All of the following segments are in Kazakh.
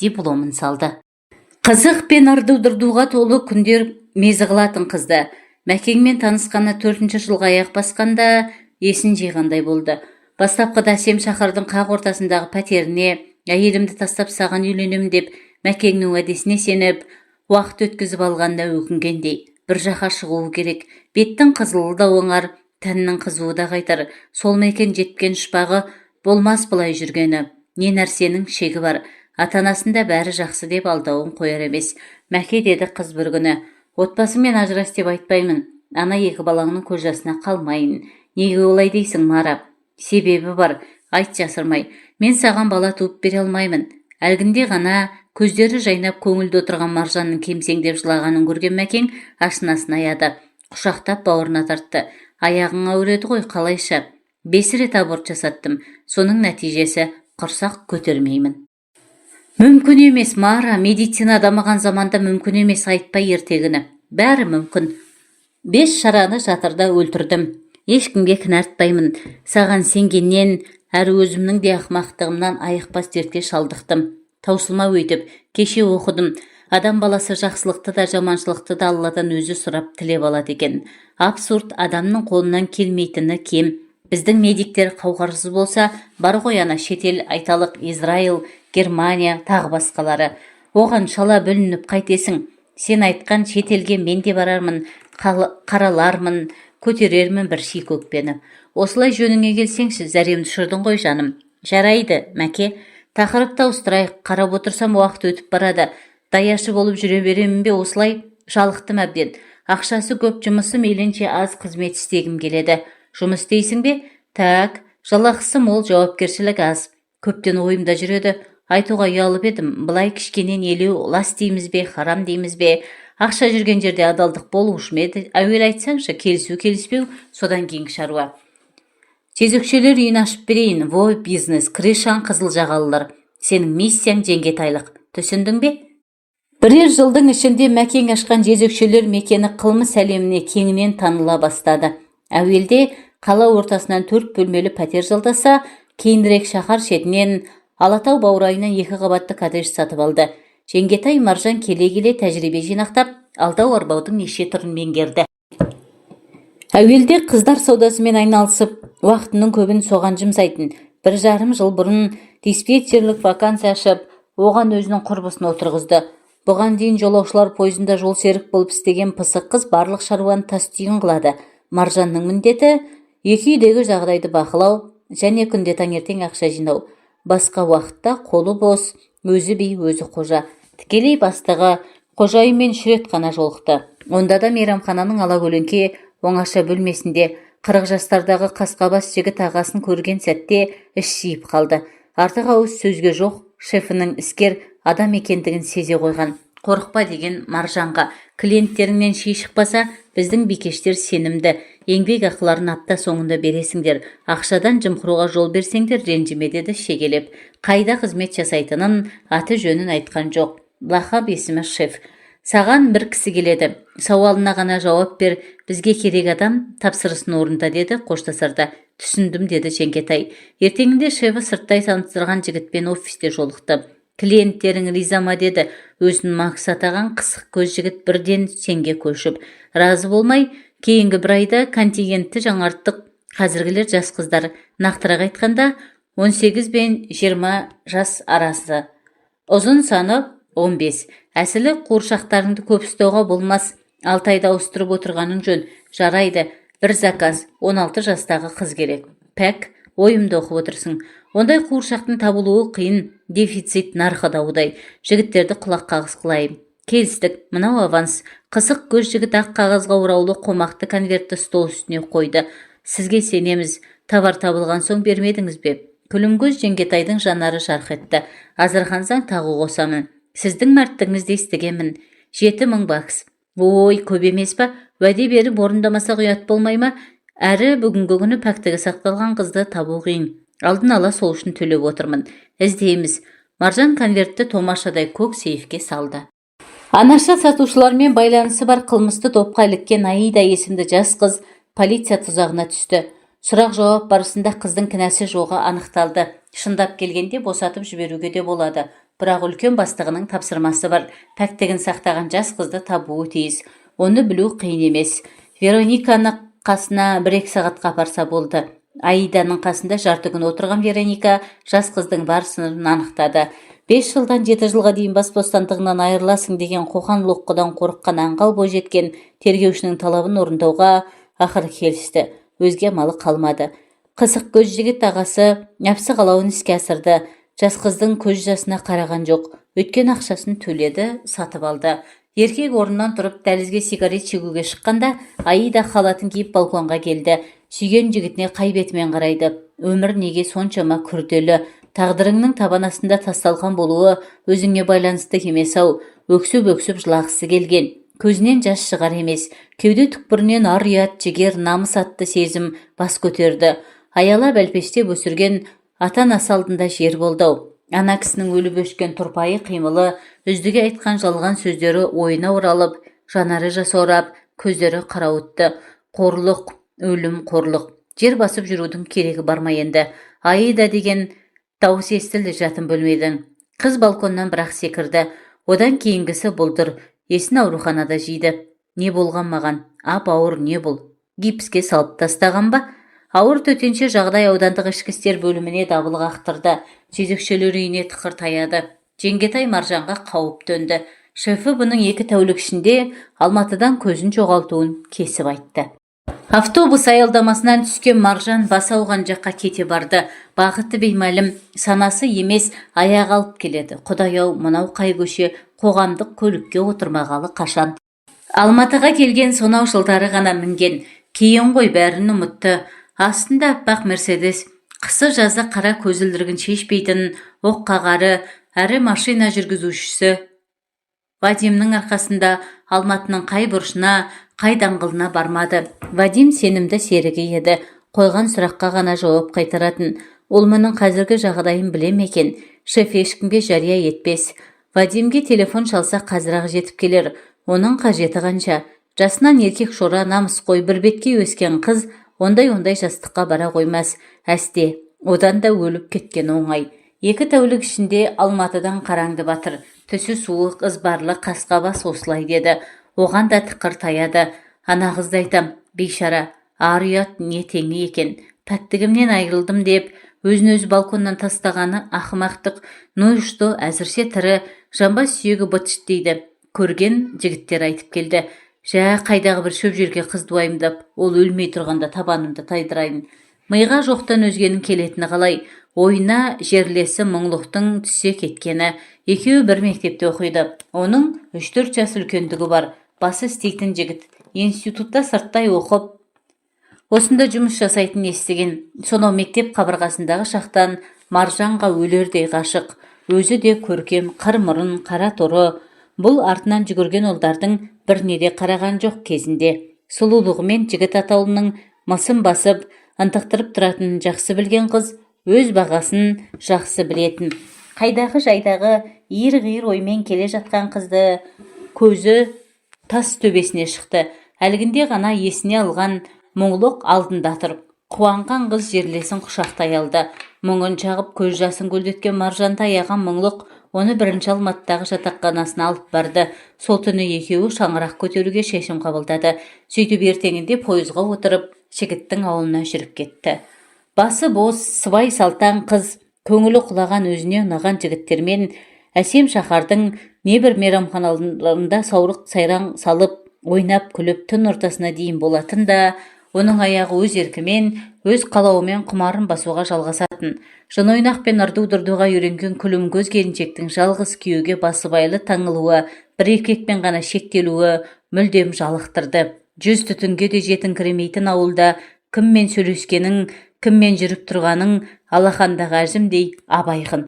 дипломын салды. Қызық пен ырду-дырдуға толы күндер мезі қылатын қызды. Мәкеңмен танысқаны 4-ші жылға аяқ басқанда есін жиғандай болды. Бастапқыда Әсем шаһардың қақ ортасындағы пәтеріне әйелімді тастап саған үйленем деп Мәкеңнің уәдесіне сеніп, уақыт өткізіп алғанда өкінгендей. Бір жаққа шығуы керек. Беттің қызылы да оңар, тәннің қызуы да қайтар. Сол ма екен жеткен шпағы, болмас бұлай жүргені. Не нәрсенің шегі бар. Ата-анасында бәрі жақсы деп алдауын қояр емес. Мәке, деді қыз бір күні. Отбасымен ажырас деп айтпаймын. Ана 2 балаңның көз жасына қалмайын. Неге олай дейсің, Мара? Себебі бар, айт жасырмай. Мен саған бала туып бере алмаймын. Әлгінде ғана көздері жайнап көңілді отырған Маржанның кемсеңдеп жылағанын көрген Мәкең ашынасын аяды. Құшақтап бауырына тартты. Аяғың ауыреді ғой, қалайша? 5 рет аборт жасаттым. Соның нәтижесі құрсақ көтермеймін. Мүмкін емес, Мара, медицина дамыған заманда мүмкін емес, айтпай ертегіні. Бәрі мүмкін. 5 шараны жатырда өлтірдім. Ешкімге кінәртпаймын. Саған сенгеннен, әрі өзімнің де ақымақтығымнан айықпас дертке шалдықтым. Таусылма өйтіп, кеше оқыдым. Адам баласы жақсылықты да жаманшылықты да Алладан өзі сұрап тілеп алады екен. Абсурд, адамның қолынан келмейтіні кем. Біздің медиктер қауқарсыз болса, бар ғой ана шетел, айталық Израил, Германия, тағы басқалары. Оған шала бүлініп қайтесің. Сен айтқан шетелге мен де барармын, қаралармын, көтерермін бір ши көкпені. Осылай жөніңе келсеңші, зәремді ұшырдың ғой жаным. Жарайды, Мәке, тақырыпты ауыстырайық. Қарап отырсам уақыт өтіп барады. Даяшы болып жүре беремін бе осылай? Жалықтым әбден. Ақшасы көп, жұмысы мейлінше аз қызмет істегім келеді. Жұмыс дейсің бе? Так, жалақысы мол, жауапкершілік аз. Көптен ойымда жүреді. Айтуға ұялып едім. Былай кішкенен елеу, лас дейміз бе, харам дейміз бе? Ақша жүрген жерде адалдық болушы ма еді? Әуел айтсаңшы, келісу келіспеу, содан кейінгі шаруа. Жезөкшелер үйін ашып берейін. Вой, бизнес, крышаң қызыл жағалылар. Сенің миссияң жеңгетайлық. Түсіндің бе? Бірер жылдың ішінде Мәкең ашқан жезөкшелер мекені қылмыс әлеміне кеңінен таныла бастады. Әуелде қала ортасынан 4 бөлмелі пәтер жалдаса, кейінірек шаһар шетінен Алатау баурайынан 2 қабатты коттедж сатып алды. Жеңгетай Маржан келе-келе тәжірибе жинақтап, алдау арбаудың неше түрін меңгерді. Әуелде қыздар саудасымен айналысып, уақытының көбін соған жұмсайтын. 1,5 жыл бұрын диспетчерлік вакансия ашып, оған өзінің құрбысын отырғызды. Бұған дейін жолаушылар пойызында жол серік болып істеген пысық қыз барлық шаруаны тас түйін қылады. Маржанның міндеті екі үйдегі жағдайды бақылау және күнде таңертең ақша жинау. Басқа уақытта қолы бос, өзі би, өзі қожа. Тікелей бастығы қожайынмен 3 рет қана жолықты. Онда да мейрамхананың алакөлеңке оңаша бөлмесінде 40 жастардағы қасқабас жігіт ағасын көрген сәтте іш жиып қалды. Артық ауыз сөзге жоқ, шефінің іскер адам екендігін сезе қойған. Қорықпа деген Маржанға. Клиенттеріңнен ши шықпаса, біздің бикештер сенімді. Еңбек ақыларын апта соңында бересіңдер. Ақшадан жымқыруға жол берсеңдер ренжіме, деді шегелеп. Қайда қызмет жасайтынын, аты жөнін айтқан жоқ. Лақап есімі шеф. Саған бір кісі келеді. Сауалына ғана жауап бер. Бізге керек адам, тапсырысын орында, деді қоштасарда. Түсіндім, деді Жеңгетай. Ертеңінде шефі сырттай таныстырған жігітпен офисте жолықты. Клиенттерің риза ма, деді. Өзін Макс атаған қысық көз жігіт бірден сенге көшіп. Разы болмай, кейінгі бір айда контингентті жаңарттық. Қазіргілер жас қыздар. Нақтырақ айтқанда 18 бен 20 жас арасы. Ұзын саны 15. Әсілі қуыршақтарыңды көп ұстауға болмас. 6 айда ауыстырып отырғаның жөн. Жарайды. Бір заказ. 16 жастағы қыз керек. Пәк, ойымды оқып отырсың. Ондай қуыршақтың табылуы қиын. Дефицит нарқы даудай. Жігіттерді құлақ қағыс қылайын. Келістік. Мынау аванс. Қысық көз жігіт ақ қағазға ораулы қомақты конвертті стол үстіне қойды. Сізге сенеміз. Товар табылған соң бермедіңіз бе? Күлімгөз Жеңгетайдың жанары жарқ етті. Азырхансаң тағы қосамын. Сіздің мәрттігіңізді естігенмін. 7,000 бакс. Ой, көп емес па? Уәде беріп орындамасақ ұят болмай ма? Әрі бүгінгі күні пәктігі сақталған қызды табу қиын. Алдын ала сол үшін төлеп отырмын. Іздейміз. Маржан конвертті томашадай көк сейфке салды. Анаша сатушылармен байланысы бар қылмысты топқа іліккен Аида есімді жас қыз полиция тұзағына түсті. Сұрақ жауап барысында қыздың кінәсі жоғы анықталды. Шындап келгенде босатып жіберуге де болады. бірақ үлкен бастығының тапсырмасы бар. Пәктігін сақтаған жас қызды табуы тиіс. Оны білу қиын емес. Верониканы қасына 1-2 сағатқа апарса болды. Аиданың қасында жарты күн отырған Вероника жас қыздың бар сырын анықтады. 5 жылдан 7 жылға дейін бас бостандығынан айырыласың деген қоқан-лоққыдан қорыққан аңғал бойжеткен тергеушінің талабын орындауға ақыры келісті. Өзге амалы қалмады. Қысық көз жігіт ағасы нәпсі қалауын іске асырды. Жас қыздың көз жасына қараған жоқ. Өткен ақшасын төледі, сатып алды. Еркек орнынан тұрып дәлізге сигарет шегуге шыққанда Аида халатын киіп балконға келді. Сүйген жігітіне қай бетімен қарайды. Өмір неге соншама күрделі? Тағдырыңның табан астында тасталған болуы өзіңе байланысты емес-ау. Өксіп-өксіп жылағысы келген. Көзінен жас шығар емес. Кеуде түкпірінен ар ұят, жігер, намыс атты сезім бас көтерді. Аялап әлпештеп өсірген ата-анасы алдында жер болды. Ана кісінің өліп өшкен тұрпайы қимылы, үздіге айтқан жалған сөздері ойына оралып, жанары жасаурап, көздері қарауытты. Қорлық, өлім, қорлық. Жер басып жүрудің керегі бар ма енді? Аида деген дауыс естілді жатын бөлмеден. Қыз балконнан бірақ секірді. Одан кейінгісі бұлдыр. Есін ауруханада жиды. Не болған маған? Ауыр не бұл? Гипске салып тастаған ба? Ауыр төтенше жағдай аудандық ішкі істер бөліміне дабыл қақтырды. Жезөкшелер үйіне тықыр таяды. Жеңгетай Маржанға қауіп төнді. Шефі бұның 2 тәулік ішінде Алматыдан көзін жоғалтуын кесіп айтты. Автобус аялдамасынан түскен Маржан бас ауған жаққа кете барды. Бағыты беймәлім, санасы емес, аяқ алып келеді. Құдай-ау, мынау қай көше, қоғамдық көлікке отырмағалы қашан. Алматыға келген сонау жылдары ғана мінген. Кейін ғой бәрін ұмытты. Астында аппақ Мерседес, қысы жазы қара көзілдірігін шешпейтін, оққағары, әрі машина жүргізушісі. Вадимнің арқасында Алматының қай бұрышына, қай даңғылына бармады. Вадим сенімді серігі еді. Қойған сұраққа ғана жауап қайтаратын. Ол мұның қазіргі жағдайын біле ме екен? Шеф ешкімге жария етпес. Вадимге телефон шалса қазір-ақ жетіп келер. Оның қажеті қанша? Жасынан еркек шора, намыс қой, бір бетке өскен қыз ондай жастыққа бара қоймас. Әсте, одан да өліп кеткен оңай. 2 тәулік ішінде Алматыдан қараңды батыр. Түсі суық, ызбарлы, қасқа бас осылай деді. Оған да тықыр таяды. Ана қызды айтам, бейшара, ар ұят не теңі екен. Пәктігімнен айырылдым деп, өзін-өзі балконнан тастағаны ақымақтық. Нойшты әзірше тірі, жамбас сүйегі бытшыт дейді. Көрген жігіттер айтып келді. Жә, қайдағы бір шөп жерге қыз дуайымдап, ол өлмей тұрғанда табанымды тайдырайын. Миға жоқтан өзгенің келетіні қалай? Ойына жерлесі мұңлықтың түсе кеткені. Екеуі бір мектепте оқиды. Оның 3-4 жас үлкендігі бар. Басы істейтін жігіт. Институтта сырттай оқып, осында жұмыс жасайтын естіген. Сонау мектеп қабырғасындағы шақтан Маржанға өлердей ғашық. Өзі де көркем, қыр мұрын, қара торы. Бұл артынан жүгірген ұлдардың біріне де қараған жоқ кезінде. Сұлулығымен жігіт атаулының мысын басып, ынтықтырып тұратын жақсы білген қыз өз бағасын жақсы білетін. Қайдағы жайдағы иір-ғиыр оймен келе жатқан қызды көзі тас төбесіне шықты. Әлгінде ғана есіне алған мұңлық алдында тұрып, қуанған қыз жерлесін құшақтай алды. Мұңын жағып көз жасын көлдеткен Маржанды аяған мұңлық оны 1-ші Алматыдағы жатақханасына алып барды. Сол түні екеуі шаңырақ көтеруге шешім қабылдады. Сөйтіп ертеңінде пойызға отырып, жігіттің ауылына жүріп кетті. Басы бос, сыбай салтан қыз, көңілі құлаған өзіне ұнаған жігіттермен әсем шаһардың небір мейрамханаларында саурық сайран салып, ойнап күліп түн ортасына дейін болатын да, оның аяғы өз еркімен, өз қалауымен құмарын басуға жалғасатын. Жын ойнақпен ырду-дырдуға үйренген күлім көз келіншектің жалғыз күйеуге басыбайлы таңылуы, бір еркекпен ғана шектелуі мүлдем жалықтырды. 100 түтінге де жетіңкіремейтін ауылда кіммен сөйлескенің, кіммен жүріп тұрғаның алақандағы әжімдей абайғын.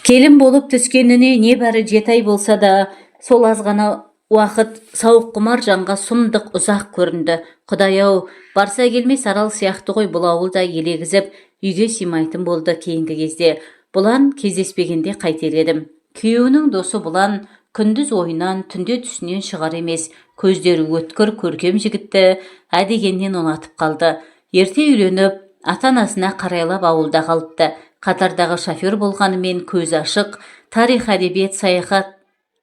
Келін болып түскеніне небәрі 7 ай болса да, сол аз ғана уақыт сауық құмар жанға сұмдық ұзақ көрінді. Құдай-ау, барса келмес арал сияқты ғой бұл ауылда елегізіп, үйге сыймайтын болды кейінгі кезде. Бұлан кездеспегенде қайтер едім. Күйеуінің досы Бұлан күндіз ойынан, түнде түсінен шығар емес. Көздері өткір, көркем жігітті әдегеннен ұнатып қалды. Ерте үйленіп, ата-анасына қарайлап ауылда қалыпты. Қатардағы шофер болғанымен көзі ашық, тарих, әдебиет, саяхат,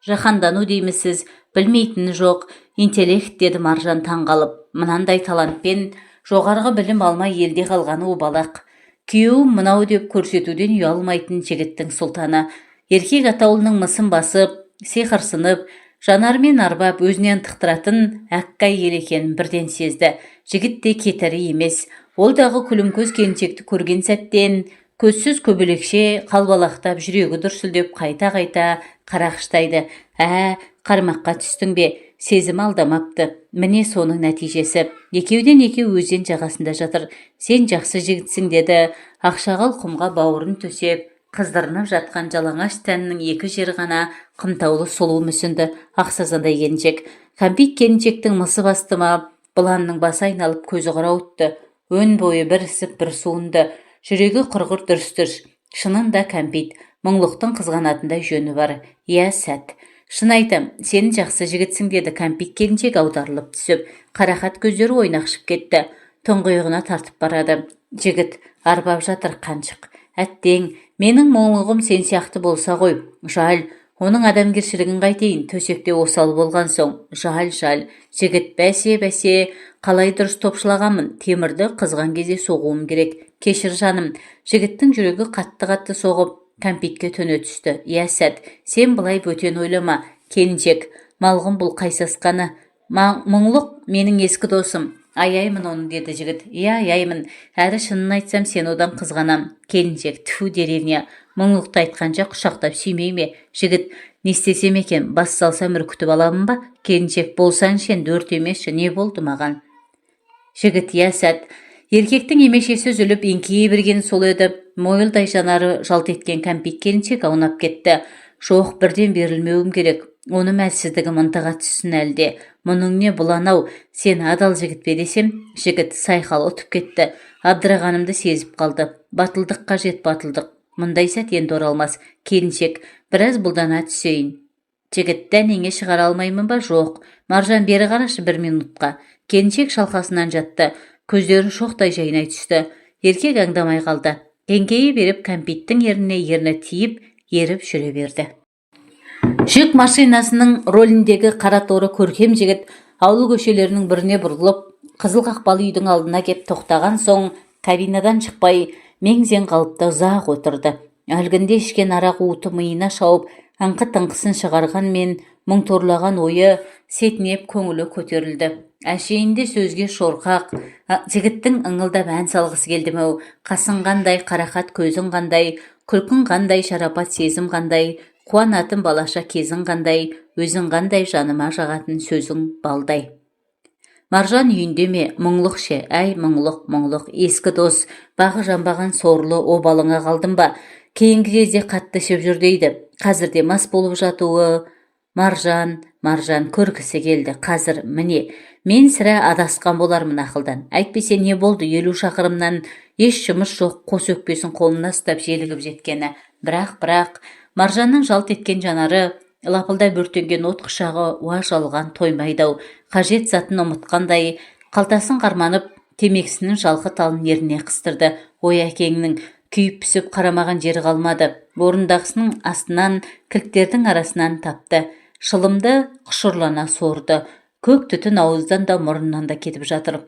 жаһандану деймісіз, білмейтіні жоқ, интеллект, деді Маржан таңғалып. Мынандай талантпен жоғарғы білім алмай елде қалғаны обалақ. Күйеуім мынау деп көрсетуден ұялмайтын жігіттің сұлтаны. Еркек атаулының мысын басып, сиқырсынып, жанармен арбап өзінен тықтыратын әккай ел екенін бірден сезді. Жігіт те кетірі емес. Ол дағы күлімкөз келіншекті көрген сәттен көзсіз көбелекше қалбалақтап, жүрегі дүрсілдеп қайта-қайта қарақштайды. Қармаққа түстің бе? Сезім алдамапты. Міне соның нәтижесі. Екеуден екеу өзен жағасында жатыр. Сен жақсы жігітсің, деді. Ақшағал құмға бауырын төсеп, қыздырынып жатқан жалаңаш тәнінің екі жері ғана қымтаулы сұлу мүсінді ақсазадай келіншек. Кәмпит келіншектің мысы бастыма, бұланның басы айналып көзі қырауытты. Өн бойы бір ісіп бір суынды. Жүрегі құрғыр дүрс-дүрс. Шынында кәмпит, мұңлықтың қызғанатындай жөні бар. Иә, сәт. Шын айтам, сен жақсы жігітсің, деді кәмпит келіншек аударылып түсіп. Қарақат көздері ойнақшып кетті. Тұңғиығына тартып барады. Жігіт арбап жатыр қаншық. Әттең, менің мұңлығым сен сияқты болса ғой. Жал, оның адамгершілігін қайтейін, төсекте осал болған соң. Жал. Жігіт, бәсе, қалай дұрыс топшылағанмын. Темірді қызған кезде соғуым керек. Кешір жаным. Жігіттің жүрегі қатты соғып, кәмпитке төне түсті. Иә, сәт, сен былай бөтен ойлама. Келіншек, малғын бұл қайсасқаны. Мұңлық менің ескі досым. Аяймын оны, деді жігіт. Иә, аяймын. Әрі шынын айтсам, сен одан қызғанам. Келіншек, тфу, деревня. Мұңлықты айтқанша құшақтап сүймей ме? Жігіт, не істесем екен, бас салсам үркітіп аламын ба? Келіншек, болсаң шен дөрт емесші, не болды маған? Жігіт, иә, сәт. Еркектің емешесі үзіліп еңкейе берген сол еді. Мойылдай жанары жалт еткен кәмпит келіншек аунап кетті. Жоқ, бірден берілмеуім керек. Оны әлсіздігім ынтыға түссін әлде. Мұның не бұланау, сен адал жігіт пе десем, жігіт сайқал ұтып кетті. Абдырағанымды сезіп қалды. Батылдық қажет, батылдық. Мұндай сәт енді оралмас. Келіншек, біраз бұлдана түсейін. Жігіт, дәнеңе шығара алмаймын ба? Жоқ. Маржан, бері қарашы 1 минутқа. Келіншек шалқасынан жатты. Көздері шоқтай жайнай түсті. Еркек аңдамай қалды. Еңкейе беріп кәмпиттің ерні тиіп, еріп жүре берді. Жүк машинасының рөліндегі қара торы көркем жігіт ауыл көшелерінің біріне бұрылып, қызыл қақпалы үйдің алдына кеп тоқтаған соң, кабинадан шықпай, мең-зең қалыпта ұзақ отырды. Әлгінде ішкен арақ уыты миына шауып, аңқы-тыңқысын шығарғанмен, мұңторлаған ойы сетінеп көңілі көтерілді. Әшейінде сөзге шорқақ, жігіттің ыңылдап ән салғысы келді-мәу. Қасың қандай, қарақат көзің қандай, күлкің қандай, шарапат сезім қандай, қуанатын балаша кезің қандай, өзің қандай, жаныма жағатын сөзің балдай. Маржан үйінде ме? Мұңлық ше? Әй, мұңлық, ескі дос, бағы жанбаған сорлы обалыңа қалдым ба? Кейінгі кезде қатты ішіп жүр дейді. Қазірде мас болып жатуы. Маржан көргісі келді. Қазір міне, мен сірә адасқан болармын ақылдан. Әйтпесе не болды, 50 шақырымнан еш жұмыс жоқ, қос өкпесін қолына ұстап желігіп жеткені. Бірақ Маржанның жалт еткен жанары, лапылдай бүртенген от құшағы уа жалған тоймайды-ау. Қажет затын ұмытқандай, қалтасын қарманып, темекісінің жалқы талын еріне қыстырды. Ой, әкеңнің күйіп пісіп қарамаған жері қалмады. Орындағысының астынан, кілттердің арасынан тапты. Шылымды құшырлана сорды. Көк түтін ауыздан да мұрыннан да кетіп жатыр.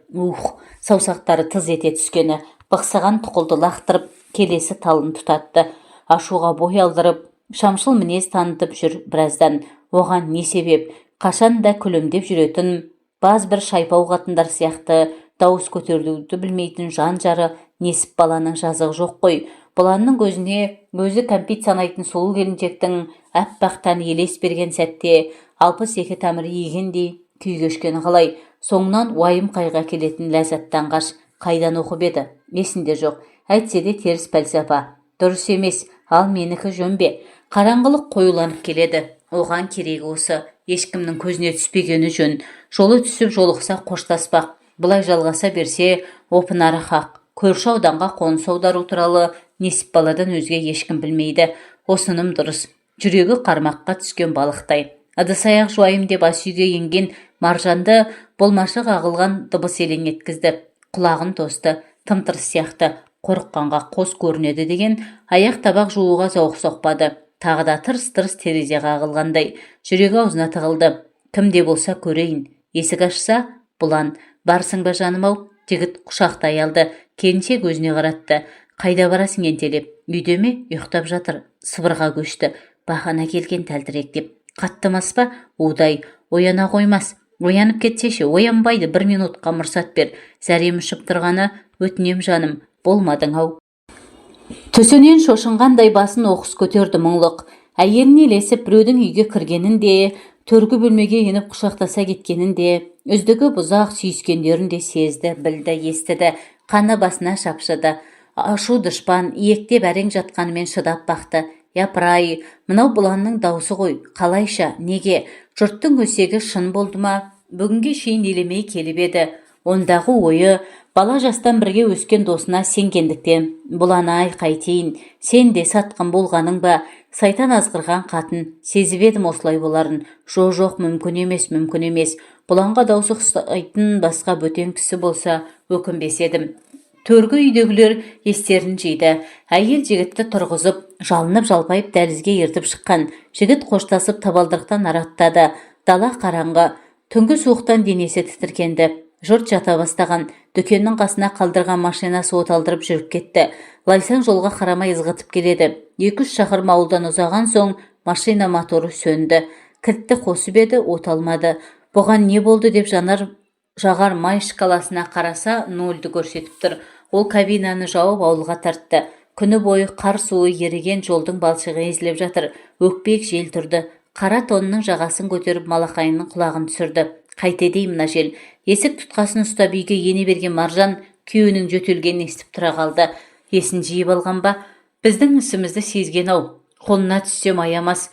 Саусақтары тыз ете түскені, бықсаған тұқылды лақтырып, келесі талын тұтатты. Ашуға бой алдырып, шамшыл мінез танытып жүр біраздан. Оған не себеп? Қашан да күлімдеп жүретін, баз бір шайпау қатындар сияқты дауыс көтеруді білмейтін жан-жары несіп баланың жазығы жоқ қой. Бұланның көзіне өзі кәмпит санайтын сұлу келіншектің әппақтан елес берген сәтте 62 тамыры егендей күй кешкені қалай. Соңынан уайым қайға келетін ләззаттан қаш. Қайдан оқып еді? Есінде жоқ. Әйтсе де теріс пәлсапа. Дұрыс емес, ал менікі жөн бе? Қараңғылық қоюланып келеді. Оған керегі осы. Ешкімнің көзіне түспегені жөн. Жолы түсіп жолықса қоштаспақ. Бұлай жалғаса берсе, опынары хақ. Көрші ауданға қоныс аудару туралы несіп баладан өзге ешкім білмейді. Осыным дұрыс. Жүрегі қармаққа түскен балықтай. Ыдыс-аяқ жуайым деп ас үйге енген Маржанды болмашы қағылған дыбыс елең еткізді. Құлағын тосты. Тымтырыс сияқты. қорыққанға қос көрінеді деген аяқ табақ жууға зауық соқпады. Тағы да тырс-тырс терезе қағылғандай жүрегі аузына тығылды. Кімде болса көрейін. Есік ашса, Бұлан. Барсың ба жаным-ау? Жігіт құшақтай алды. Келіншек өзіне қаратты. Қайда барасың ентелеп? Үйде ме? Ұйықтап жатыр. Сыбырға көшті. Бағана келген тәлтіректеп. Қаттымас па? Удай. Ояна қоймас. Оянып кетсеші, оянбайды. 1 минутқа мұрсат бер. Зәрем ұшып тұрғаны, өтінем жаным. Болмадың-ау. Түсінен шошынғандай басын оқыс көтерді мұңлық. Әйеліне ілесіп біреудің үйге кіргенін де, төргі бөлмеге еніп құшақтаса кеткенін де, үздігі бұзақ сүйіскендерін де сезді, білді, естіді. Қаны басына шапшыды. Ашу дұшпан, иектеп әрең жатқанымен шыдап бақты. Япыр-ай, мынау Бұланның даусы ғой. Қалайша, неге? Жұрттың өсегі шын болды ма? Бүгінге шейін елемей келіп еді. Ондағы ойы бала жастан бірге өскен досына сенгендіктен. Бұлан-ай, қайтейін, сен де сатқын болғаның ба? Сайтан азғырған қатын, сезіп едім осылай боларын. Жоқ, мүмкін емес. Бұланға даусы ұқсайтын басқа бөтен кісі болса, өкінбес едім. Төргі үйдегілер естерін жиды. Әйел жігітті тұрғызып, жалынып-жалпайып дәлізге ертіп шыққан. Жігіт қоштасып табалдырықтан араттады. Дала қараңғы. Түнгі суықтан денесі тітіркенді. Жұрт жата бастаған. Дүкеннің қасына қалдырған машинасы оталдырып жүріп кетті. Лайсаң жолға қарамай ызғытып келеді. 2-3 шақырым ауылдан ұзаған соң машина моторы сөнді. Кілтті қосып еді, оталмады. Бұған не болды деп жағар май шкаласына қараса, 0-ді көрсетіп тұр. Ол кабинаны жауып ауылға тартты. Күні бойы қар суы еріген жолдың балшығы езіліп жатыр. Өкпек жел тұрды. Қара тонның жағасын көтеріп малақайының құлағын түсірді. Қайтеді мына жел. Есік тұтқасын ұстап үйге ене берген Маржан күйеуінің жөтелгенін естіп тұра қалды. Есін жиып алған ба? Біздің ісімізді сезген-ау. Қолына түссем аямас.